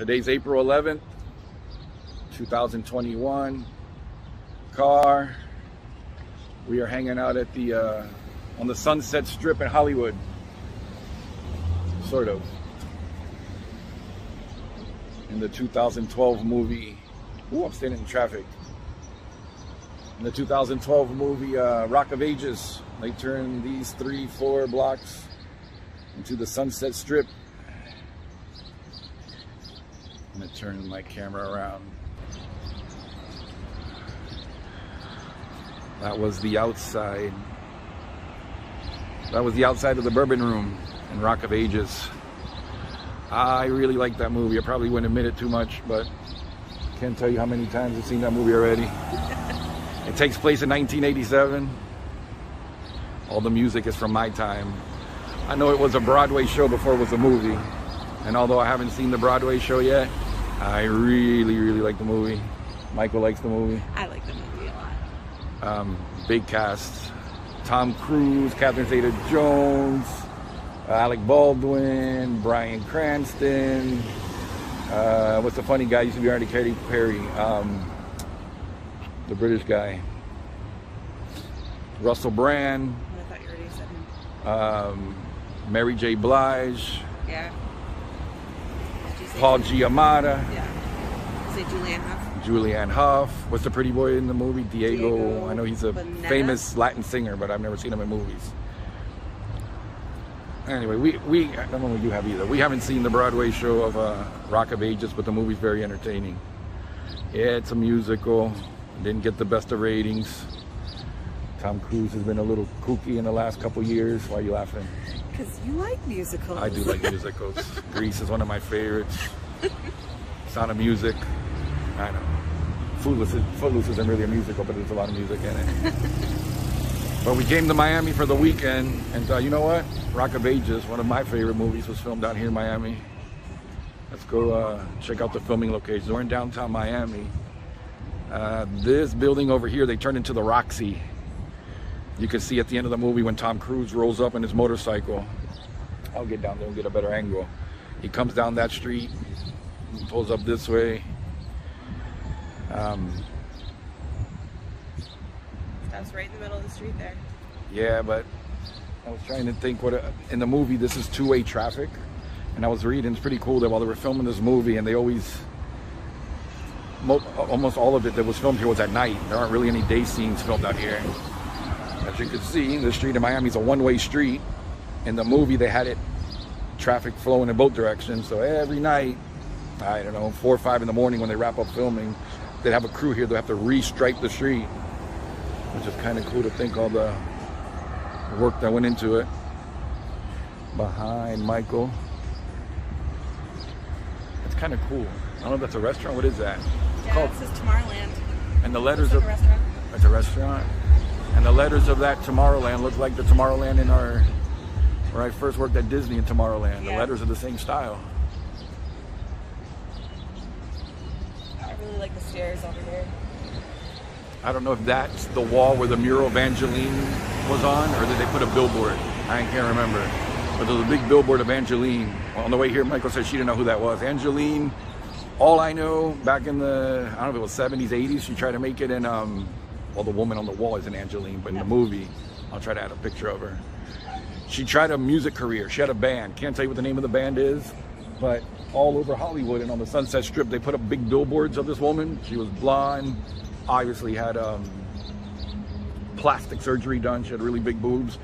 Today's April 11th, 2021. Car. We are hanging out at the on the Sunset Strip in Hollywood. Sort of. In the 2012 movie. Ooh, I'm standing in traffic. In the 2012 movie Rock of Ages, they turned these 3-4 blocks into the Sunset Strip. I'm gonna turn my camera around. That was the outside. That was the outside of the Bourbon Room in Rock of Ages. I really like that movie. I probably wouldn't admit it too much, but I can't tell you how many times I've seen that movie already. It takes place in 1987. All the music is from my time. I know it was a Broadway show before it was a movie. And although I haven't seen the Broadway show yet, I really like the movie. Michael likes the movie. I like the movie a lot. Big cast. Tom Cruise, Catherine Zeta-Jones, Alec Baldwin, Bryan Cranston. What's the funny guy? Used to be already Katy Perry. The British guy. Russell Brand. I thought you already said him. Mary J. Blige. Yeah. Paul Giamatti. Yeah. Say Julianne Hough. Julianne Hough. What's the pretty boy in the movie? Diego. I know he's a Boneta? famous Latin singer, but I've never seen him in movies. Anyway, I don't know what you have either. We haven't seen the Broadway show of Rock of Ages, but the movie's very entertaining. Yeah, it's a musical. Didn't get the best of ratings. Tom Cruise has been a little kooky in the last couple years. Why are you laughing? Because you like musicals. I do like musicals. Grease is one of my favorites. Sound of Music. I know. Footloose isn't really a musical, but there's a lot of music in it. But we came to Miami for the weekend, and you know what? Rock of Ages, one of my favorite movies, was filmed out here in Miami. Let's go check out the filming locations. We're in downtown Miami. This building over here, they turned into the Roxy. You can see at the end of the movie when Tom Cruise rolls up on his motorcycle. I'll get down there and get a better angle. He comes down that street, pulls up this way. That's right in the middle of the street there. Yeah, but I was trying to think in the movie this is two-way traffic, and I was reading, it's pretty cool that while they were filming this movie, and they always, almost all of it that was filmed here was at night. There aren't really any day scenes filmed out here. As you can see, the street in Miami is a one-way street. In the movie, they had it traffic flowing in both directions. So every night, I don't know, 4 or 5 in the morning when they wrap up filming, they'd have a crew here. They'll have to restripe the street, which is kind of cool to think all the work that went into it. Behind Michael, it's kind of cool. I don't know if that's a restaurant. What is that? Yeah, it says Tomorrowland. And the letters of a restaurant. It's a restaurant. And the letters of that Tomorrowland look like the Tomorrowland in where I first worked at Disney in Tomorrowland. Yeah. The letters are the same style. I really like the stairs over here. I don't know if that's the wall where the mural of Angeline was on, or did they put a billboard? I can't remember. But there's a big billboard of Angeline. On the way here, Michael said she didn't know who that was. Angeline, all I know, back in the, I don't know if it was 70s, 80s, she tried to make it in, well, the woman on the wall isn't Angeline, but in the movie, I'll try to add a picture of her. She tried a music career. She had a band. Can't tell you what the name of the band is, but all over Hollywood and on the Sunset Strip, they put up big billboards of this woman. She was blonde, obviously had plastic surgery done. She had really big boobs,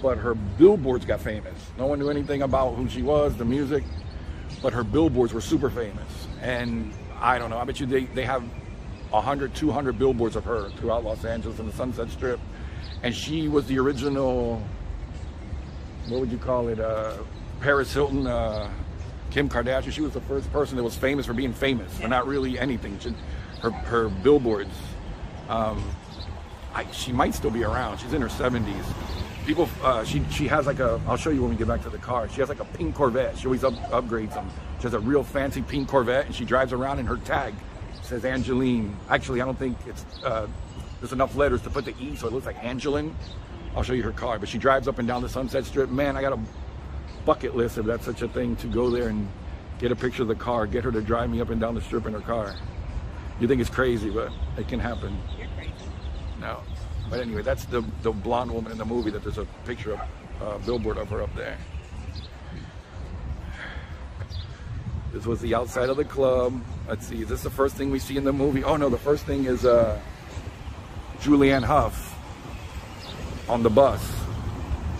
but her billboards got famous. No one knew anything about who she was, the music, but her billboards were super famous. And I don't know, I bet you they have 100, 200 billboards of her throughout Los Angeles and the Sunset Strip. And she was the original, what would you call it, Paris Hilton, Kim Kardashian. She was the first person that was famous for being famous, for not really anything. Her billboards, she might still be around. She's in her 70s. People, she has like I'll show you when we get back to the car. She has like a pink Corvette. She always upgrades them. She has a real fancy pink Corvette, and she drives around in her tag. Says Angeline. Actually, I don't think it's there's enough letters to put the E, so it looks like Angeline. I'll show you her car, but she drives up and down the Sunset Strip. Man, I got a bucket list, if that's such a thing, to go there and get a picture of the car, get her to drive me up and down the strip in her car. You think it's crazy, but it can happen. You're crazy. No. But anyway, that's the blonde woman in the movie that there's a picture of, billboard of her up there. This was the outside of the club. Let's see, is this the first thing we see in the movie? Oh no, the first thing is Julianne Hough on the bus.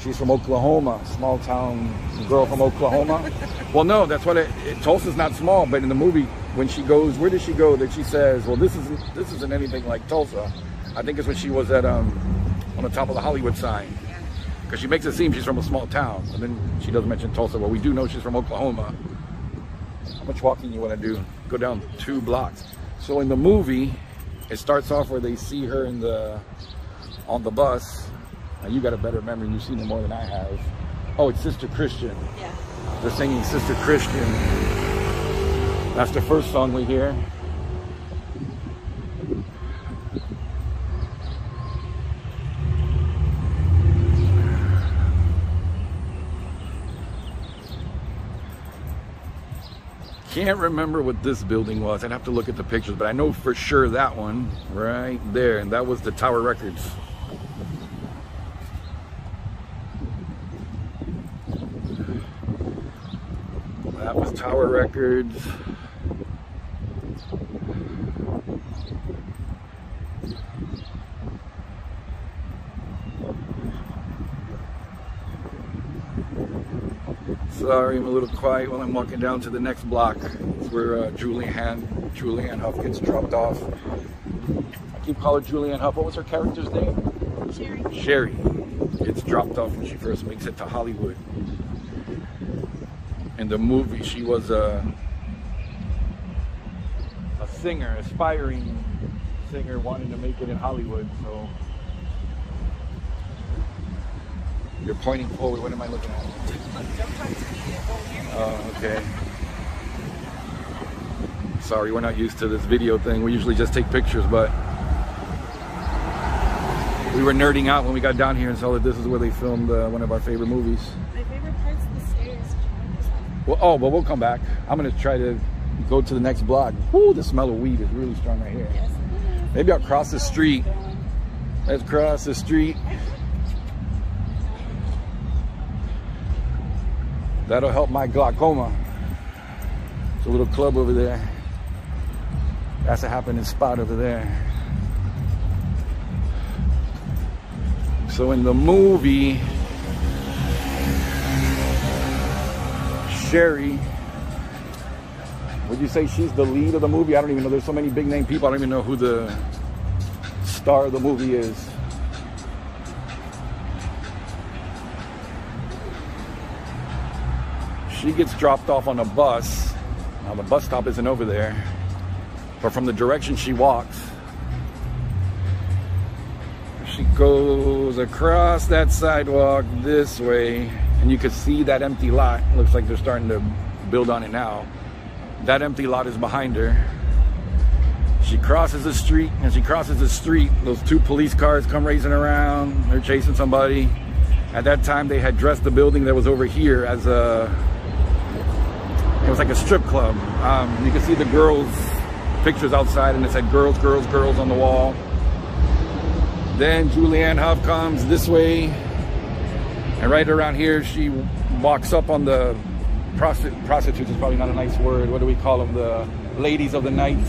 She's from Oklahoma, small town girl from Oklahoma. Well, no, that's what Tulsa's not small, but in the movie, when she goes, where does she go? That she says, well, this isn't anything like Tulsa. I think it's when she was at on the top of the Hollywood sign, because she makes it seem she's from a small town, and then she doesn't mention Tulsa. Well, we do know she's from Oklahoma. How much walking you want to do? Go down 2 blocks. So in the movie, it starts off where they see her on the bus. Now you got a better memory. You've seen it more than I have. Oh, it's Sister Christian. Yeah. They're singing Sister Christian. That's the first song we hear. Can't remember what this building was. I'd have to look at the pictures, but I know for sure that one right there, and that was the Tower Records. That was Tower Records. Sorry, I'm a little quiet while I'm walking down to the next block. It's where Julianne Hough gets dropped off. I keep calling Julianne Hough. What was her character's name? Sherry. Sherry gets dropped off when she first makes it to Hollywood. In the movie, she was a singer, aspiring singer, wanting to make it in Hollywood. So you're pointing forward. What am I looking at? Oh, okay. Sorry, we're not used to this video thing. We usually just take pictures, but we were nerding out when we got down here and saw that this is where they filmed one of our favorite movies. My favorite part's the stairs. Well, but we'll come back. I'm gonna try to go to the next block. Ooh, the smell of weed is really strong right here. Yes. Maybe I'll cross the street. Let's cross the street. That'll help my glaucoma. It's a little club over there. That's a happening spot over there. So in the movie, Sherry, would you say she's the lead of the movie? I don't even know. There's so many big name people. I don't even know who the star of the movie is. She gets dropped off on a bus. Now the bus stop isn't over there, but from the direction she walks, she goes across that sidewalk this way, and you can see that empty lot. Looks like they're starting to build on it now. That empty lot is behind her. She crosses the street. As she crosses the street, those 2 police cars come racing around. They're chasing somebody. At that time, they had dressed the building that was over here as it was like a strip club. You can see the girls' pictures outside, and it said girls, girls, girls on the wall. Then Julianne Hough comes this way, and right around here, she walks up on the prostitutes is probably not a nice word. What do we call them? The ladies of the night.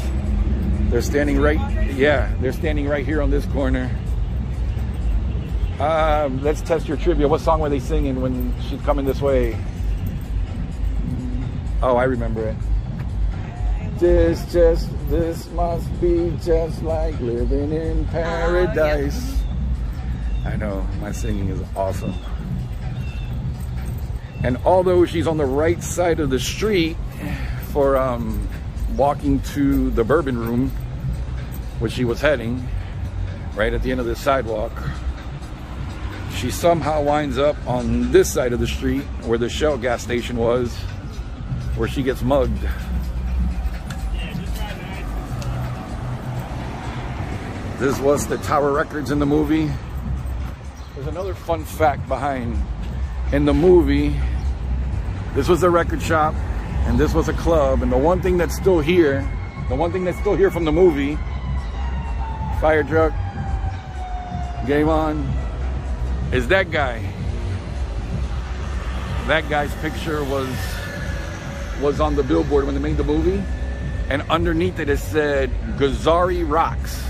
They're standing they're standing right here on this corner. Let's test your trivia. What song were they singing when she's coming this way? Oh, I remember it. This must be just like living in paradise. Yeah. I know, my singing is awesome. And although she's on the right side of the street for walking to the bourbon room, where she was heading, right at the end of this sidewalk, she somehow winds up on this side of the street where the Shell gas station was, where she gets mugged. This was the Tower Records in the movie. There's another fun fact behind, in the movie, this was the record shop. And this was a club. And the one thing that's still here, from the movie, fire truck, game on, is that guy. That guy's picture was on the billboard when they made the movie. And underneath it said, Gazzari Rocks.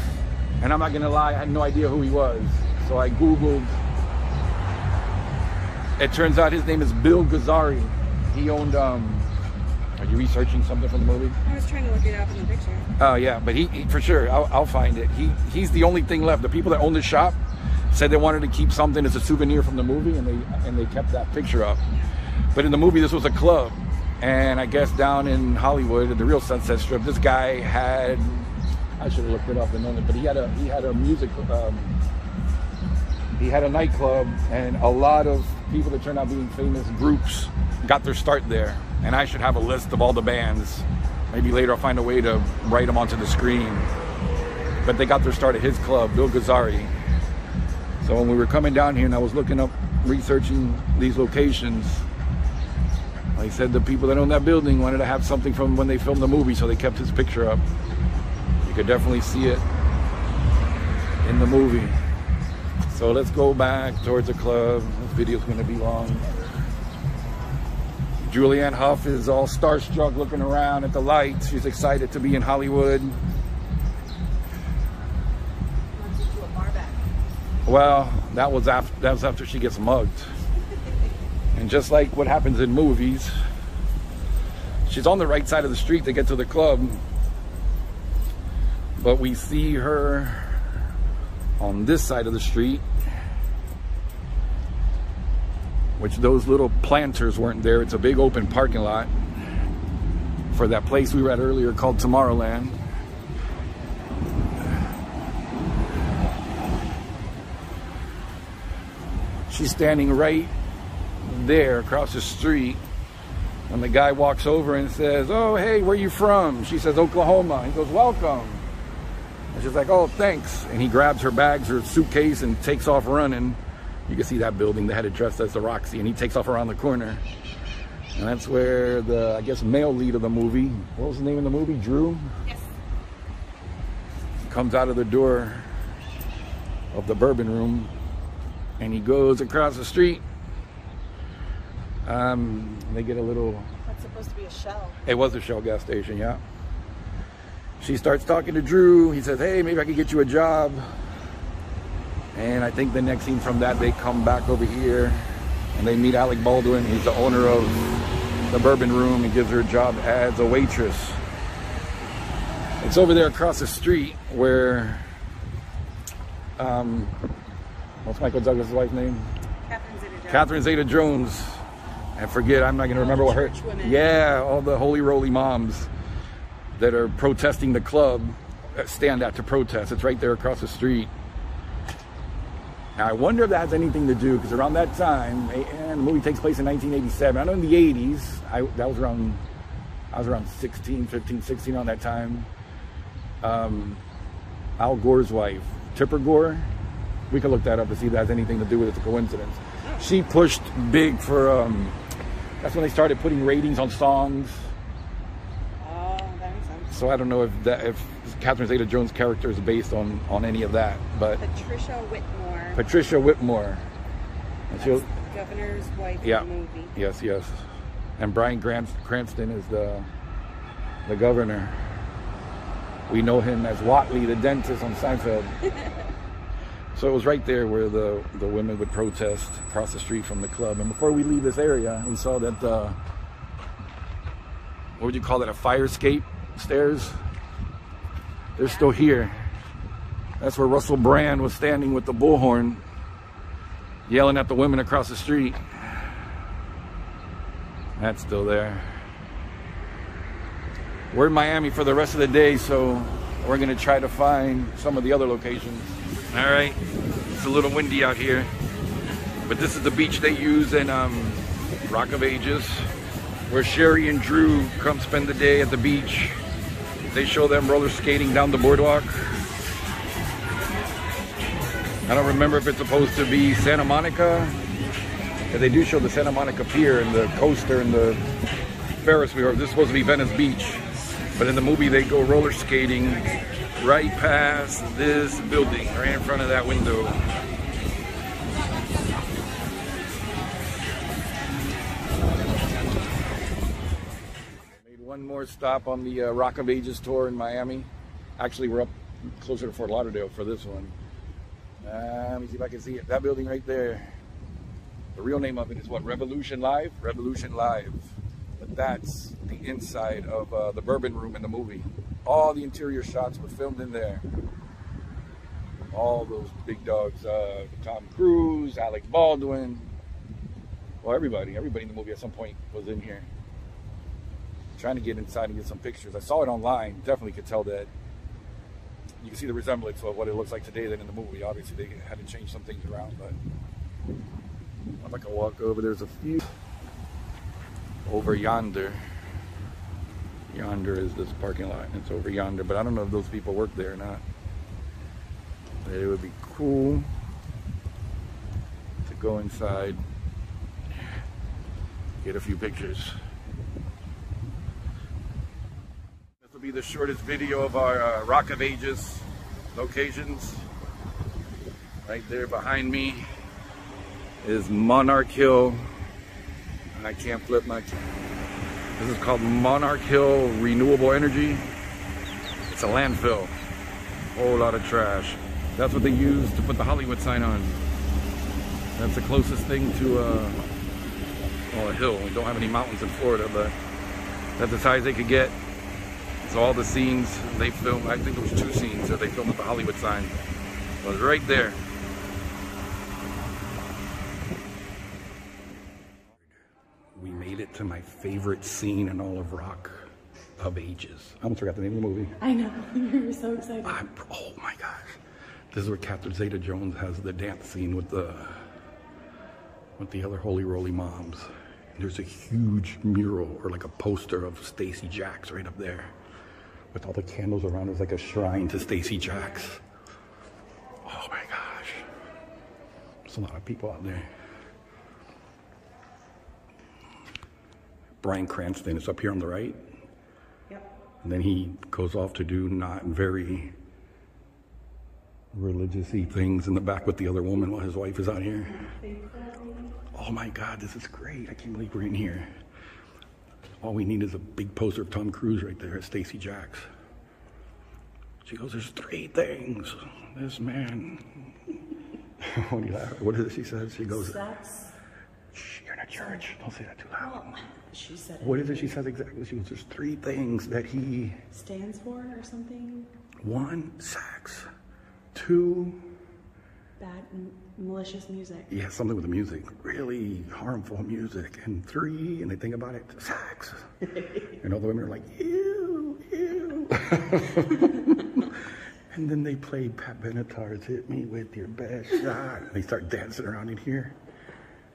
And I'm not gonna lie, I had no idea who he was. So I Googled. It turns out his name is Bill Gazzari. He owned, are you researching something from the movie? I was trying to look it up in the picture. Oh yeah, but he for sure, I'll find it. He's the only thing left. The people that own the shop said they wanted to keep something as a souvenir from the movie, and they kept that picture up. But in the movie, this was a club. And I guess down in Hollywood, at the real Sunset Strip, this guy had, I should have looked it up and known it, but he had a music, he had a nightclub, and a lot of people that turned out being famous groups got their start there. And I should have a list of all the bands. Maybe later I'll find a way to write them onto the screen. But they got their start at his club, Bill Gazzari. So when we were coming down here and I was looking up, researching these locations, like I said, the people that own that building wanted to have something from when they filmed the movie, so they kept his picture up. You could definitely see it in the movie. So let's go back towards the club. This video's gonna be long. Julianne Hough is all starstruck looking around at the lights. She's excited to be in Hollywood. Well, that was after she gets mugged. And just like what happens in movies, she's on the right side of the street to get to the club, but we see her on this side of the street, which those little planters weren't there. It's a big open parking lot for that place we were at earlier called Tomorrowland. She's standing right there across the street when the guy walks over and says, "Oh, hey, where you from?" She says, "Oklahoma." He goes, "Welcome." And she's like, "Oh, thanks." And he grabs her bags, her suitcase, and takes off running. You can see that building. They had it dressed as the Roxy, and he takes off around the corner. And that's where the, I guess, male lead of the movie, what was the name of the movie? Drew? Yes. Comes out of the door of the bourbon room, and he goes across the street. They get a little... That's supposed to be a Shell. It was a Shell gas station, yeah. She starts talking to Drew. He says, "Hey, maybe I could get you a job." And I think the next scene from that, they come back over here and they meet Alec Baldwin. He's the owner of the bourbon room. He gives her a job as a waitress. It's over there across the street where, what's Michael Douglas' wife's name? Catherine Zeta-Jones. I forget, I'm not going to remember what her... Yeah, all the holy roly moms that are protesting the club stand out to protest. It's right there across the street. Now, I wonder if that has anything to do, because around that time, and the movie takes place in 1987. I know in the 80s, I was around 16, 15, 16 around that time. Al Gore's wife, Tipper Gore, we can look that up to see if that has anything to do with it. It's a coincidence. She pushed big for, that's when they started putting ratings on songs. Oh, that makes sense. So I don't know if Catherine Zeta-Jones' character is based on any of that, but... Patricia Whitmore. And that's the governor's wife in the movie. Yes, yes. And Bryan Cranston is the governor. We know him as Watley, the dentist on Seinfeld. So it was right there where the women would protest across the street from the club. And before we leave this area, we saw that what would you call that, a fire escape stairs? They're still here. That's where Russell Brand was standing with the bullhorn, yelling at the women across the street. That's still there. We're in Miami for the rest of the day, so we're gonna try to find some of the other locations. All right, it's a little windy out here, but this is the beach they use in Rock of Ages, where Sherry and Drew come spend the day at the beach. They show them roller skating down the boardwalk. I don't remember if it's supposed to be Santa Monica. Yeah, they do show the Santa Monica Pier and the coaster and the Ferris wheel. This is supposed to be Venice Beach, but in the movie they go roller skating right past this building, right in front of that window. Made one more stop on the Rock of Ages tour in Miami. Actually, we're up closer to Fort Lauderdale for this one. Let me see if I can see it. That building right there. The real name of it is what? Revolution Live? Revolution Live. But that's the inside of the Bourbon Room in the movie. All the interior shots were filmed in there. All those big dogs. Tom Cruise, Alec Baldwin. Well, everybody in the movie at some point was in here. Trying to get inside and get some pictures. I saw it online. Definitely could tell that. You can see the resemblance of what it looks like today than in the movie. Obviously, they had to change some things around, but if I can walk over, there's a few. Over yonder. Yonder is this parking lot. It's over yonder, but I don't know if those people work there or not. But it would be cool to go inside, get a few pictures. This will be the shortest video of our Rock of Ages locations. Right there behind me is Monarch Hill. And I can't flip my camera. This is called Monarch Hill Renewable Energy. It's a landfill. Whole lot of trash. That's what they use to put the Hollywood sign on. That's the closest thing to a hill. We don't have any mountains in Florida, but that's as high as they could get. So all the scenes they filmed, I think there was 2 scenes that they filmed with the Hollywood sign. It was right there. We made it to my favorite scene in all of Rock of Ages. I almost forgot the name of the movie. I know, you were so excited. Oh my gosh. This is where Captain Zeta-Jones has the dance scene with the other Holy Roly moms. There's a huge mural or like a poster of Stacy Jacks right up there with all the candles around. It's like a shrine to Stacy Jacks. Oh my gosh. There's a lot of people out there. Bryan Cranston is up here on the right. Yep. And then he goes off to do not very religious-y things in the back with the other woman while his wife is out here. Oh my God, this is great. I can't believe we're in here. All we need is a big poster of Tom Cruise right there at Stacy Jacks. She goes, there's 3 things. This man. What is it she says? She goes, shh, you're in a church. Don't say that too loud. Well, she said what is it she says exactly? She goes, there's 3 things that he stands for or something. 1, sex. 2, bad, malicious music. Yeah, something with the music. Really harmful music. And 3, and they think about it, sex. And all the women are like, ew, ew. And then they play Pat Benatar's Hit Me With Your Best Shot. And they start dancing around in here.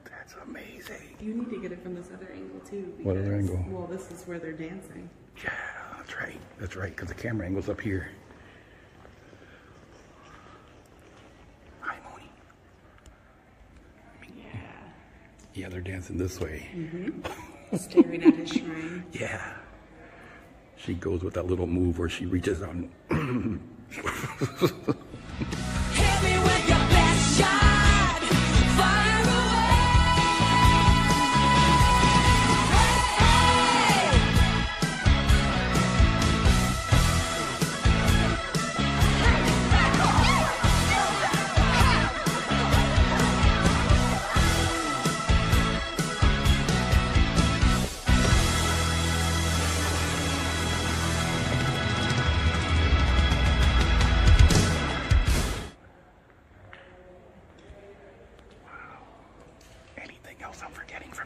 That's amazing. You need to get it from this other angle too. What other angle? Well, this is where they're dancing. Yeah, that's right. That's right, because the camera angle's up here. Yeah, they're dancing this way. Mm-hmm. Staring at his shrine. Yeah. She goes with that little move where she reaches on. Hit me with your best shot. Fire away.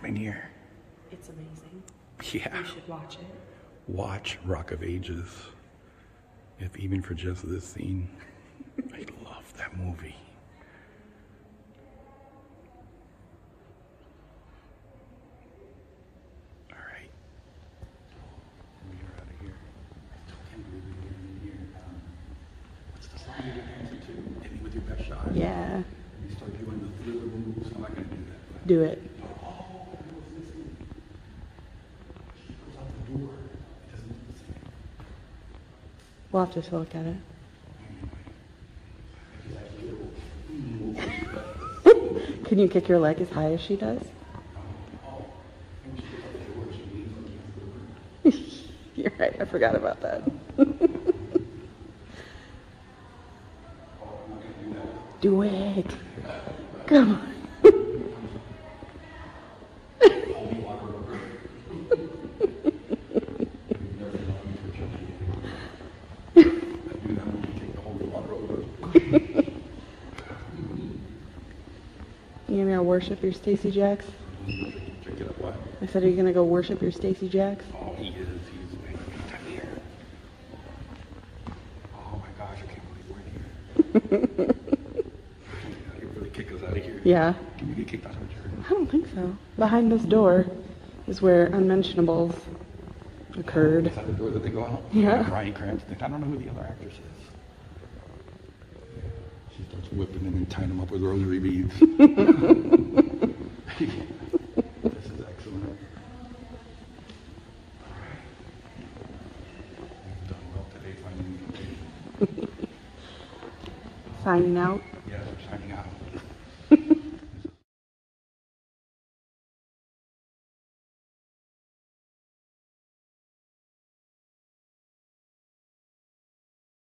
In here. It's amazing. Yeah. You should watch it. Watch Rock of Ages. If even for just this scene. I love that movie. All right. We are out of here. I still can't believe we're in here. What's the song you're dancing to? Hit me with your best shot. Yeah. You start doing the thriller moves. I'm not going to do that. Do it. We'll have to look at it. Can you kick your leg as high as she does? You're right, I forgot about that. Do it. Come on. You gonna worship your Stacy Jacks? Check it out, what? I said, are you gonna go worship your Stacy Jacks? Oh, he is. He's right here. Oh my gosh, I can't believe we're in here. He really kick us out of here. Yeah. Can we get kicked out of here? I don't think so. Behind this door is where unmentionables occurred. Is that the door that they go out? Yeah. Bryan Cranston. I don't know who the other actress is. She starts whipping him and tying him up with rosary beads. This is excellent. We've done well today, finding Signing out.